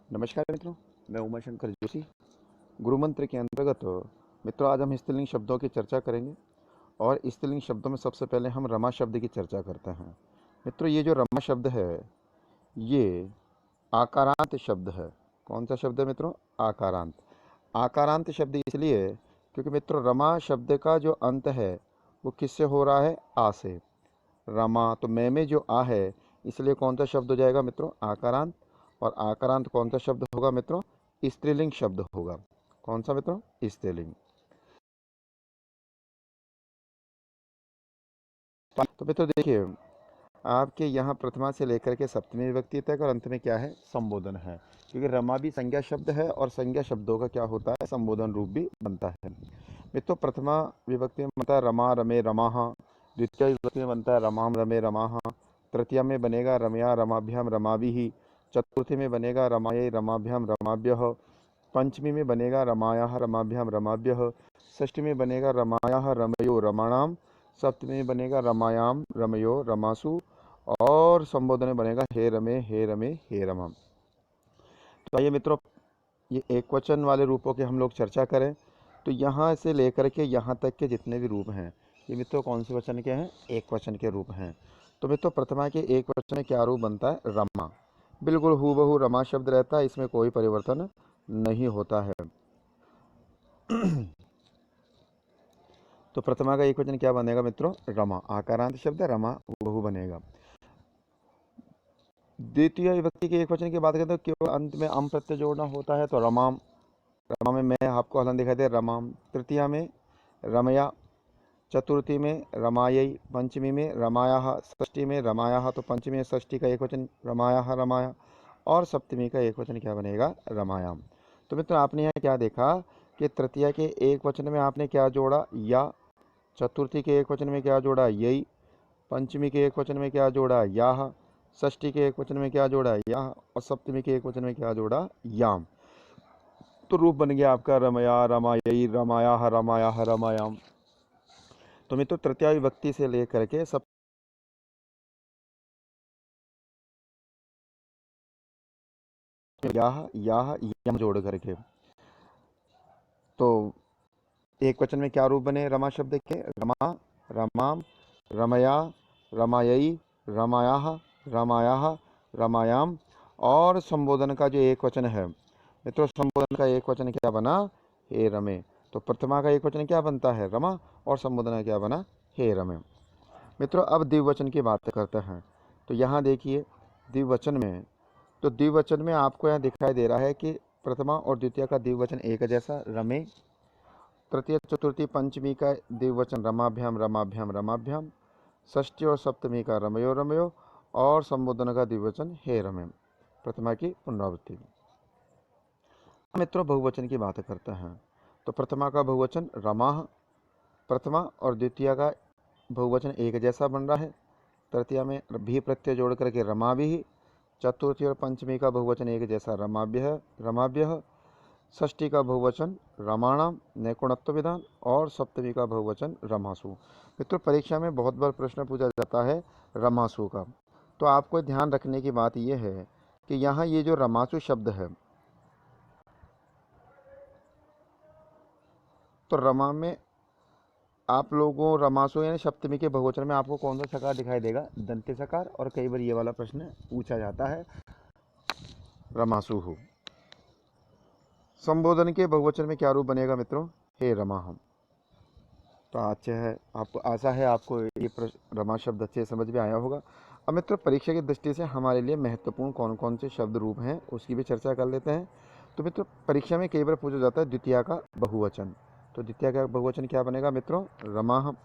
नमस्कार मित्रों, मैं उमाशंकर जोशी। गुरु मंत्र के अंतर्गत मित्रों आज हम स्त्रीलिंग शब्दों की चर्चा करेंगे और स्त्रीलिंग शब्दों में सबसे पहले हम रमा शब्द की चर्चा करते हैं। मित्रों ये जो रमा शब्द है ये आकारांत शब्द है। कौन सा शब्द है मित्रों? आकारांत। आकारांत शब्द इसलिए क्योंकि मित्रों रमा शब्द का जो अंत है वो किससे हो रहा है? आ से। रमा तो में जो आ है इसलिए कौन सा शब्द हो जाएगा मित्रों? आकारांत। और आकारांत कौन सा शब्द होगा मित्रों? स्त्रीलिंग शब्द होगा। कौन सा मित्रों? स्त्रीलिंग। तो मित्रों देखिए, आपके यहाँ प्रथमा से लेकर के सप्तमी विभक्ति तक और अंत में क्या है? संबोधन है। क्योंकि रमा भी संज्ञा शब्द है और संज्ञा शब्दों का क्या होता है? संबोधन रूप भी बनता है। मित्रों प्रथमा विभक्ति में बनता है रमा रमे रमाह, द्वितीय विभक्ति में बनता है रमाम रमे रमाह, तृतीया में बनेगा रमया रमाभ्याम रमाभिः, चतुर्थी में बनेगा रमायै रमाभ्याम रमाभ्यः, पंचमी में बनेगा रमायाः रमाभ्याम रमाभ्यः, षष्ठी में बनेगा रमायाः रमयो रमाणाम, सप्तमी में बनेगा रमायाम रमयो रमासु और संबोधन में बनेगा हे रमे हे रमे हे रमा। तो आइए मित्रों ये एक वचन वाले रूपों की हम लोग चर्चा करें। तो यहाँ से लेकर के यहाँ तक के जितने भी रूप हैं ये मित्रों कौन से वचन के हैं? एक वचन के रूप हैं। तो मित्रों प्रथमा के एक वचन में क्या रूप बनता है? रमा। बिल्कुल हूबहू रमा शब्द रहता है, इसमें कोई परिवर्तन नहीं होता है। तो प्रथमा का एक वचन क्या बनेगा मित्रों? रमा। आकारांत शब्द है, रमा हूबहू बनेगा। द्वितीय विभक्ति के एक वचन की बात करें तो केवल अंत में अम प्रत्यय जोड़ना होता है, तो रमाम। रमा में मैं आपको हलन दिखाई दे रमाम। तृतीया में रमया, चतुर्थी में रमायै, पंचमी में रमायाः, षष्ठी में रमायाः, तो पंचमी षष्ठी का एक वचन रमायाः रमाया और सप्तमी का एक वचन क्या बनेगा? रमायाम। तो मित्रों आपने यहाँ क्या देखा कि तृतीया के एक वचन में आपने क्या जोड़ा? या। चतुर्थी के एक वचन में क्या जोड़ा? यही। पंचमी के एक वचन में क्या जोड़ा? याह। षष्ठी के एक वचन में क्या जोड़ा? याह। और सप्तमी के एक वचन में क्या जोड़ा? याम। तो रूप बन गया आपका रमया रमायै रमायाः रमायाः रमायाम। तो मित्रों तृतीया विभक्ति से लेकर के सब याह याह यम जोड़ करके तो एक वचन में क्या रूप बने रमा शब्द के? रमा रमाम रमया रमायई रमायाः रमायाः रमायाम। और संबोधन का जो एक वचन है मित्रों, संबोधन का एक वचन क्या बना? हे रमे। तो प्रथमा का एक वचन क्या बनता है? रमा। और संबोधन का क्या बना? हे रमे। मित्रों अब द्विवचन की बात करते हैं। तो यहाँ देखिए द्विवचन में, तो द्विवचन में आपको यहाँ दिखाई दे रहा है कि प्रथमा और द्वितीय का द्विवचन एक जैसा रमे, तृतीय चतुर्थी पंचमी का द्विवचन रमाभ्याम रमाभ्याम रमाभ्याम, षष्ठी और सप्तमी का रमयो रमयो और संबोधन का द्विवचन हे रमे। प्रथमा की पुनरावृत्ति। मित्रों बहुवचन की बात करते हैं। तो प्रथमा का बहुवचन रमाः, प्रथमा और द्वितीय का बहुवचन एक जैसा बन रहा है। तृतीया में भी प्रत्यय जोड़ करके रमा भी, चतुर्थी और पंचमी का बहुवचन एक जैसा रमाभ्य रमाभ्य, षष्ठी का बहुवचन रमाणाम नैकुणत्व विधान और सप्तमी का बहुवचन रमासु। मित्रों परीक्षा में बहुत बार प्रश्न पूछा जाता है रमासु का। तो आपको ध्यान रखने की बात यह है कि यहाँ ये जो रमासु शब्द है तो रमा में आप लोगों रमासु यानी सप्तमी के बहुवचन में आपको कौन सा सकार दिखाई देगा? दंत्य सकार। और कई बार ये वाला प्रश्न पूछा जाता है रमासु हो। संबोधन के बहुवचन में क्या रूप बनेगा मित्रों? हे रमा हम। तो अच्छे है, आपको आशा है आपको ये रमा शब्द अच्छे समझ में आया होगा। अब मित्रों परीक्षा की दृष्टि से हमारे लिए महत्वपूर्ण कौन कौन से शब्द रूप हैं उसकी भी चर्चा कर लेते हैं। तो मित्रों परीक्षा में कई बार पूछा जाता है द्वितीया का बहुवचन। तो द्वितीया का बहुवचन क्या बनेगा मित्रों? रमा हम।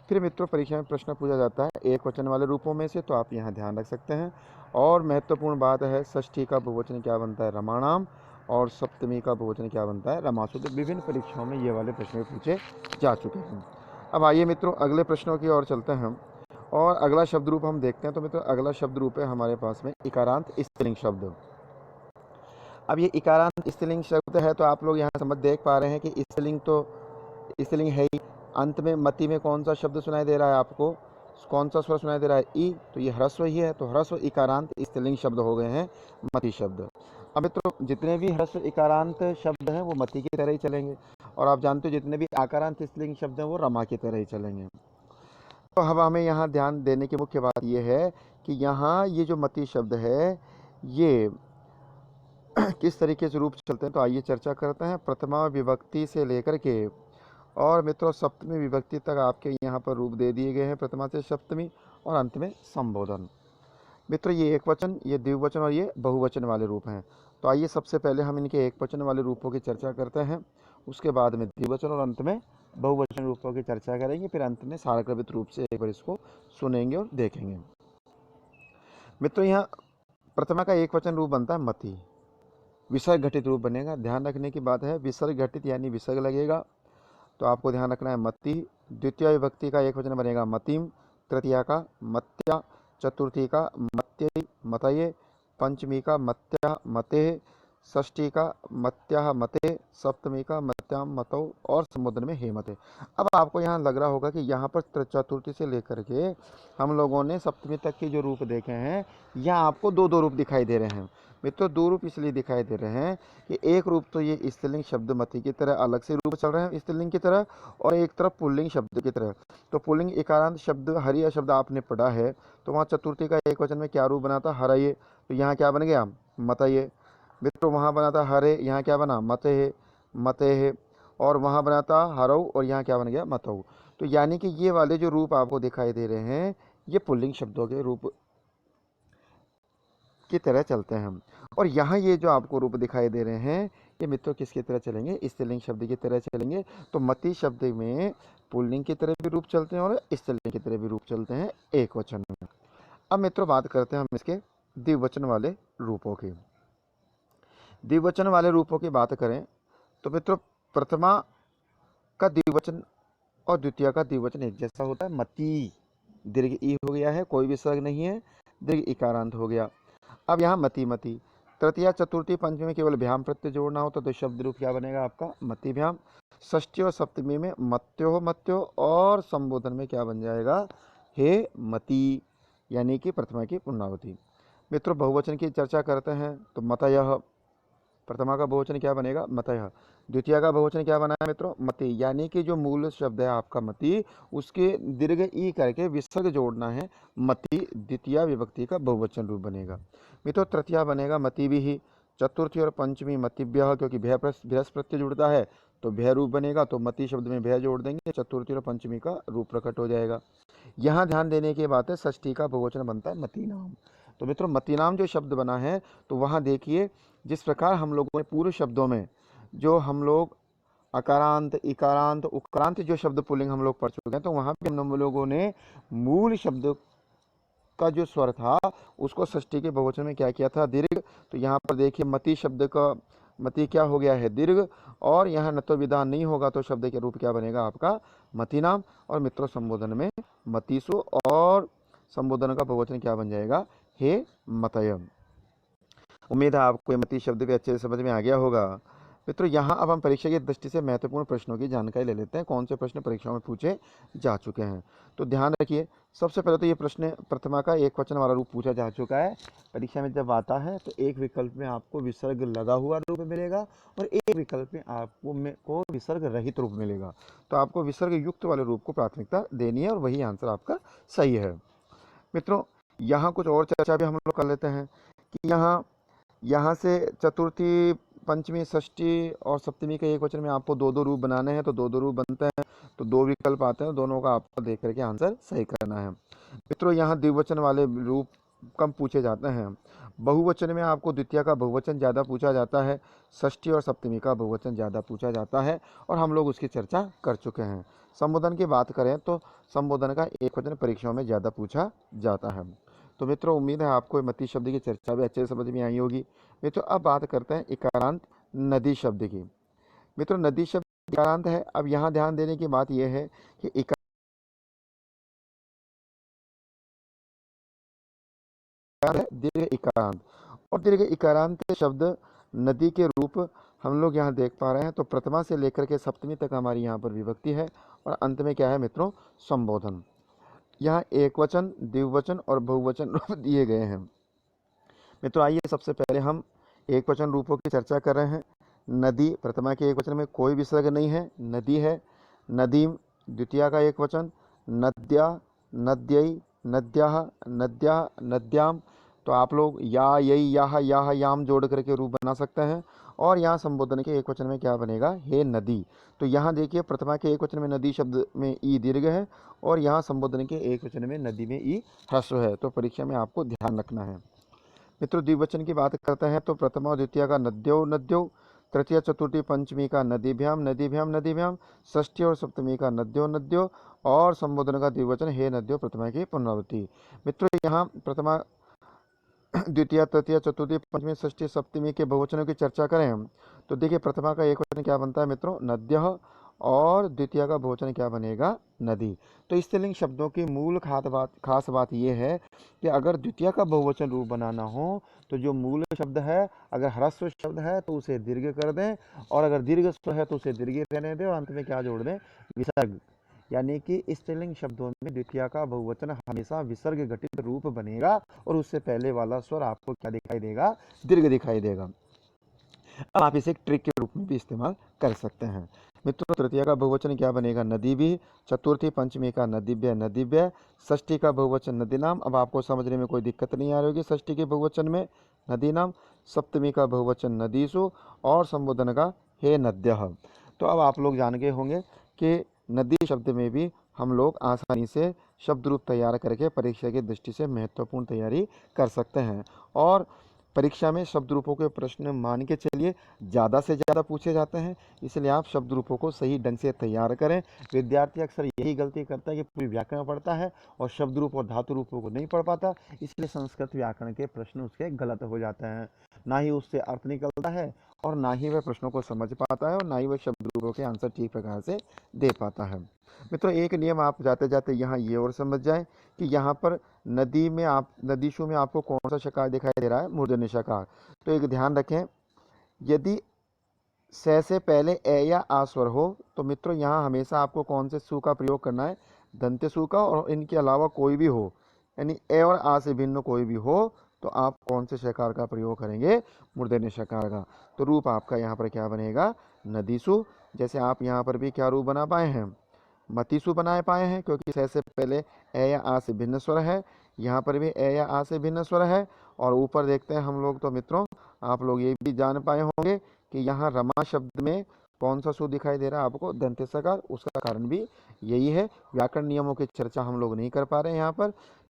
फिर मित्रों परीक्षा में प्रश्न पूछा जाता है एक वचन वाले रूपों में से, तो आप यहाँ ध्यान रख सकते हैं। और महत्वपूर्ण बात है षष्ठी का बहुवचन क्या बनता है? रमाणाम। और सप्तमी का बहुवचन क्या बनता है? रमासु। तो विभिन्न परीक्षाओं में ये वाले प्रश्न पूछे जा चुके हैं। अब आइए मित्रों अगले प्रश्नों की ओर चलते हैं और अगला शब्द रूप हम देखते हैं। तो मित्रों अगला शब्द रूप है हमारे पास में इकारांत स्त्रीलिंग शब्द। अब ये इकारांत स्त्रीलिंग शब्द है तो आप लोग यहाँ समझ देख पा रहे हैं कि स्त्रीलिंग तो स्त्रीलिंग है ही। अंत में मति में कौन सा शब्द सुनाई दे रहा है आपको? कौन सा स्वर सुनाई दे रहा है? ई। तो ये ह्रस्व ही है, तो ह्रस्व इकारांत स्त्रीलिंग शब्द हो गए हैं मति शब्द। अब मित्रों जितने भी ह्रस्व इकारांत शब्द हैं वो मति की तरह ही चलेंगे, और आप जानते हो जितने भी आकारांत स्त्रीलिंग शब्द हैं वो रमा की तरह ही चलेंगे। तो अब हमें यहाँ ध्यान देने की मुख्य बात ये है कि यहाँ ये जो मति शब्द है ये किस तरीके से रूप चलते हैं, तो आइए चर्चा करते हैं। प्रथमा विभक्ति से लेकर के और मित्रों सप्तमी विभक्ति तक आपके यहाँ पर रूप दे दिए गए हैं, प्रथमा से सप्तमी, और अंत में संबोधन। मित्रों ये एक वचन, ये द्विवचन और ये बहुवचन वाले रूप हैं। तो आइए सबसे पहले हम इनके एक वचन वाले रूपों की चर्चा करते हैं, उसके बाद में द्विवचन और अंत में बहुवचन रूपों की चर्चा करेंगे, फिर अंत में सारक्रमित रूप से एक बार इसको सुनेंगे और देखेंगे। मित्रों यहाँ प्रथमा का एक वचन रूप बनता है मति, विसर्ग घटित रूप बनेगा। ध्यान रखने की बात है, विसर्ग घटित यानी विसर्ग लगेगा, तो आपको ध्यान रखना है मति। द्वितीय विभक्ति का एक वचन बनेगा मतिम, तृतीया का मत्या, चतुर्थी का मत्यै मतये, पंचमी का मत्या मते, षष्ठी का मत्या मते, सप्तमी का मत्याम मतौ, और संबोधन में हे मते। अब आपको यहाँ लग रहा होगा कि यहाँ पर चतुर्थी से लेकर के हम लोगों ने सप्तमी तक के जो रूप देखे हैं, यहाँ आपको दो दो रूप दिखाई दे रहे हैं। मित्रों दो रूप इसलिए दिखाई दे रहे हैं कि एक रूप तो ये स्त्रीलिंग शब्द मति की तरह अलग से रूप चल रहे हैं स्त्रीलिंग की तरह, और एक तरफ पुल्लिंग शब्द की तरह। तो पुल्लिंग इकारांत शब्द हरिय शब्द आपने पढ़ा है, तो वहाँ चतुर्थी का एक वचन में क्या रूप बना था, हरये, तो यहाँ क्या बन गया, मतये। मित्रों वहाँ बना था हरे, यहाँ क्या बना, मते है, मते है, और वहाँ बना था हरऊ, और यहाँ क्या बन गया, मतऊ। तो यानी कि ये वाले जो रूप आपको दिखाई दे रहे हैं ये पुल्लिंग शब्दों के रूप की तरह चलते हैं। और यहाँ ये जो आपको रूप दिखाई दे रहे हैं ये मित्रों किसकी तरह चलेंगे, स्त्रीलिंग शब्द की तरह चलेंगे। तो मति शब्द में पुल्लिंग की तरह भी रूप चलते हैं और स्त्रीलिंग की तरह भी रूप चलते हैं एक वचन में। अब मित्रों बात करते हैं हम इसके द्विवचन वाले रूपों की। द्विवचन वाले रूपों की बात करें तो मित्रों प्रथमा का द्विवचन और द्वितीय का द्विवचन एक जैसा होता है। मति दीर्घ ई हो गया है, कोई विसर्ग नहीं है, दीर्घ इकारांत हो गया। अब यहाँ मति मति, तृतीया चतुर्थी पंचमी में केवल भ्याम प्रत्यय जोड़ना हो तो शब्द रूप क्या बनेगा आपका, मति भ्याम। षष्ठी और सप्तमी में मत्यो मत्यो, और संबोधन में क्या बन जाएगा, हे मति, यानी कि प्रथमा की पुनरावृत्ति। मित्रों बहुवचन की चर्चा करते हैं तो मतयः, प्रथमा का बहुवचन क्या बनेगा, मतयः। द्वितीय का बहुवचन क्या बना है मित्रों, मति, यानी कि जो मूल शब्द है आपका मति उसके दीर्घ ई करके विसर्ग जोड़ना है, मति द्वितीय विभक्ति का बहुवचन रूप बनेगा। मित्रों तृतीया बनेगा मति भी ही, चतुर्थी और पंचमी मतिभ्यः, क्योंकि भय प्रत्यय जुड़ता है तो भय रूप बनेगा, तो मति शब्द में भय जोड़ देंगे, चतुर्थी और पंचमी का रूप प्रकट हो जाएगा। यहाँ ध्यान देने की बात है षष्ठी का बहुवचन बनता है मति नाम। तो मित्रों मति नाम जो शब्द बना है तो वहाँ देखिए जिस प्रकार हम लोगों ने पूर्व शब्दों में जो हम लोग अकारांत इकारांत उकारांत जो शब्द पुल्लिंग हम लोग पढ़ चुके हैं, तो वहाँ पे हम लोगों ने मूल शब्द का जो स्वर था उसको षष्ठी के बहुवचन में क्या किया था, दीर्घ। तो यहाँ पर देखिए मति शब्द का मति क्या हो गया है, दीर्घ, और यहाँ न तो विधान नहीं होगा तो शब्द के रूप क्या बनेगा आपका, मति नाम। और मित्रों संबोधन में मतिसु, और संबोधन का बहुवचन क्या बन जाएगा, हे मतय। उम्मीद है आपको मति शब्द भी अच्छे से समझ में आ गया होगा। मित्रों यहाँ अब हम परीक्षा की दृष्टि से महत्वपूर्ण प्रश्नों की जानकारी ले लेते हैं, कौन से प्रश्न परीक्षाओं में पूछे जा चुके हैं। तो ध्यान रखिए सबसे पहले तो ये प्रश्न प्रथमा का एक वचन वाला रूप पूछा जा चुका है। परीक्षा में जब आता है तो एक विकल्प में आपको विसर्ग लगा हुआ रूप मिलेगा और एक विकल्प में आपको विसर्ग रहित रूप मिलेगा। तो आपको विसर्ग युक्त वाले रूप को प्राथमिकता देनी है और वही आंसर आपका सही है। मित्रों यहाँ कुछ और चर्चा भी हम लोग कर लेते हैं कि यहाँ से चतुर्थी पंचमी षष्ठी और सप्तमी के एक वचन में आपको दो दो रूप बनाने हैं, तो दो दो रूप बनते हैं, तो दो विकल्प आते हैं, दोनों का आपको देख करके आंसर सही करना है। मित्रों यहाँ द्विवचन वाले रूप कम पूछे जाते हैं। बहुवचन में आपको द्वितीय का बहुवचन ज़्यादा पूछा जाता है, षष्ठी और सप्तमी का बहुवचन ज़्यादा पूछा जाता है, और हम लोग उसकी चर्चा कर चुके हैं। संबोधन की बात करें तो संबोधन का एक वचन परीक्षाओं में ज़्यादा पूछा जाता है। तो मित्रों उम्मीद है आपको मति शब्द की चर्चा भी अच्छे से समझ में आई होगी। मित्रों अब बात करते हैं इकारांत नदी शब्द की। मित्रों नदी शब्द इकारांत है। अब यहाँ ध्यान देने की बात यह है कि दीर्घ इकारांत और दीर्घ इकारांत शब्द नदी के रूप हम लोग यहाँ देख पा रहे हैं। तो प्रथमा से लेकर के सप्तमी तक हमारी यहाँ पर विभक्ति है और अंत में क्या है मित्रों, संबोधन। यहाँ एक वचन द्विवचन और बहुवचन रूप दिए गए हैं। मित्रों आइए सबसे पहले हम एक वचन रूपों की चर्चा कर रहे हैं। नदी प्रथमा के एक वचन में कोई विसर्ग नहीं है, नदी है। नदीम द्वितीया का एक वचन। नद्या, नद्यई, नद्याः, नद्या, नद्याम। तो आप लोग या, यई, याह, याह, याम जोड़ करके रूप बना सकते हैं। और यहाँ संबोधन के एक वचन में क्या बनेगा, हे नदी। तो यहाँ देखिए प्रथमा के एक वचन में नदी शब्द में ई दीर्घ है, और यहाँ संबोधन के एक वचन में नदी में ई ह्रस्व है। तो परीक्षा में आपको ध्यान रखना है। मित्रों द्विवचन की बात करते हैं तो प्रथमा और द्वितीय का नद्यो नद्यो, तृतीय चतुर्थी पंचमी का नदीभ्याम नदीभ्याम नदीभ्याम, षष्ठी और सप्तमी का नद्यो नद्यो, और संबोधन का द्विवचन हे नद्यो प्रथमा की पुनरावृत्ति। मित्रों यहाँ प्रथमा द्वितीय तृतीय चतुर्थी पंचमी षष्ठी सप्तमी के बहुवचनों की चर्चा करें हम, तो देखिए प्रथमा का एक वचन क्या बनता है मित्रों, नद्यः, और द्वितीय का बहुवचन क्या बनेगा, नदी। तो स्त्रीलिंग शब्दों की मूल खास बात यह है कि अगर द्वितीय का बहुवचन रूप बनाना हो तो जो मूल शब्द है, अगर ह्रस्व शब्द है तो उसे दीर्घ कर दें, और अगर दीर्घ स्वर है तो उसे दीर्घ रहने दें, और अंत में क्या जोड़ दें, विसर्ग। यानी कि स्त्रीलिंग शब्दों में द्वितीय का बहुवचन हमेशा विसर्ग घटित रूप बनेगा, और उससे पहले वाला स्वर आपको क्या दिखाई देगा, दीर्घ दिखाई देगा। अब आप इसे एक ट्रिक के रूप में भी इस्तेमाल कर सकते हैं। मित्रों तृतीय का बहुवचन क्या बनेगा, नदी भी। चतुर्थी पंचमी का नदीव्य नदीव्य, षष्ठी का बहुवचन नदी नाम। अब आपको समझने में कोई दिक्कत नहीं आ रही होगी, षष्ठी के बहुवचन में नदी नाम, सप्तमी का बहुवचन नदीसु, और संबोधन का हे नद्यः। तो अब आप लोग जान गए होंगे कि नदी शब्द में भी हम लोग आसानी से शब्द रूप तैयार करके परीक्षा की दृष्टि से महत्वपूर्ण तैयारी कर सकते हैं। और परीक्षा में शब्द रूपों के प्रश्न मान के चलिए ज़्यादा से ज़्यादा पूछे जाते हैं, इसलिए आप शब्द रूपों को सही ढंग से तैयार करें। विद्यार्थी अक्सर यही गलती करता है कि पूरी व्याकरण पढ़ता है और शब्द रूप और धातु रूपों को नहीं पढ़ पाता, इसलिए संस्कृत व्याकरण के प्रश्न उसके गलत हो जाते हैं। ना ही उससे अर्थ निकलता है, और ना ही वह प्रश्नों को समझ पाता है, और ना ही वह शब्द रूपों के आंसर ठीक प्रकार से दे पाता है। मित्रों एक नियम आप जाते जाते यहाँ ये और समझ जाएं कि यहाँ पर नदीशु में आपको कौन सा शकार दिखाई दे रहा है, मूर्धन्य शकार। तो एक ध्यान रखें, यदि से पहले ए या आ स्वर हो तो मित्रों यहाँ हमेशा आपको कौन से सु का प्रयोग करना है, दंत्य सु का, और इनके अलावा कोई भी हो, यानी ए और आ से भिन्न कोई भी हो तो आप कौन से शकार का प्रयोग करेंगे, मूर्धन्य शकार का। तो रूप आपका यहाँ पर क्या बनेगा, नदीसु। जैसे आप यहाँ पर भी क्या रूप बना पाए हैं, मतीसु बनाए पाए हैं, क्योंकि से पहले ए या आ से भिन्न स्वर है, यहाँ पर भी ए या आ से भिन्न स्वर है। और ऊपर देखते हैं हम लोग, तो मित्रों आप लोग ये भी जान पाए होंगे कि यहाँ रमा शब्द में कौन सा सु दिखाई दे रहा है आपको, दंत्य सकार। उसका कारण भी यही है, व्याकरण नियमों की चर्चा हम लोग नहीं कर पा रहे हैं यहाँ पर,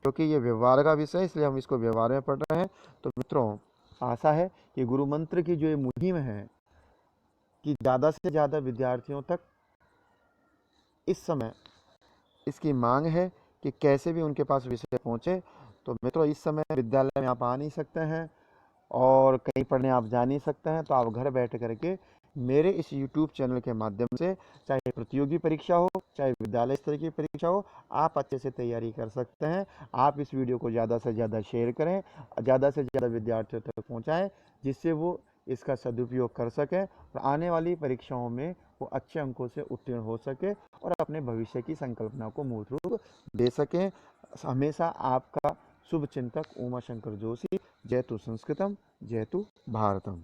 क्योंकि ये व्यवहार का विषय है, इसलिए हम इसको व्यवहार में पढ़ रहे हैं। तो मित्रों आशा है कि गुरु मंत्र की जो ये मुहिम है कि ज़्यादा से ज़्यादा विद्यार्थियों तक इस समय इसकी मांग है कि कैसे भी उनके पास विषय पहुँचे। तो मित्रों इस समय विद्यालय में आप आ नहीं सकते हैं और कहीं पढ़ने आप जा नहीं सकते हैं, तो आप घर बैठ करके मेरे इस YouTube चैनल के माध्यम से, चाहे प्रतियोगी परीक्षा हो चाहे विद्यालय स्तर की परीक्षा हो, आप अच्छे से तैयारी कर सकते हैं। आप इस वीडियो को ज़्यादा से ज़्यादा शेयर करें, ज़्यादा से ज़्यादा विद्यार्थियों तक पहुँचाएँ, जिससे वो इसका सदुपयोग कर सकें और आने वाली परीक्षाओं में वो अच्छे अंकों से उत्तीर्ण हो सके और अपने भविष्य की संकल्पना को मूर्त रूप दे सकें। हमेशा आपका शुभ चिंतक उमा शंकर जोशी। जयतु संस्कृतम, जयतु भारतम।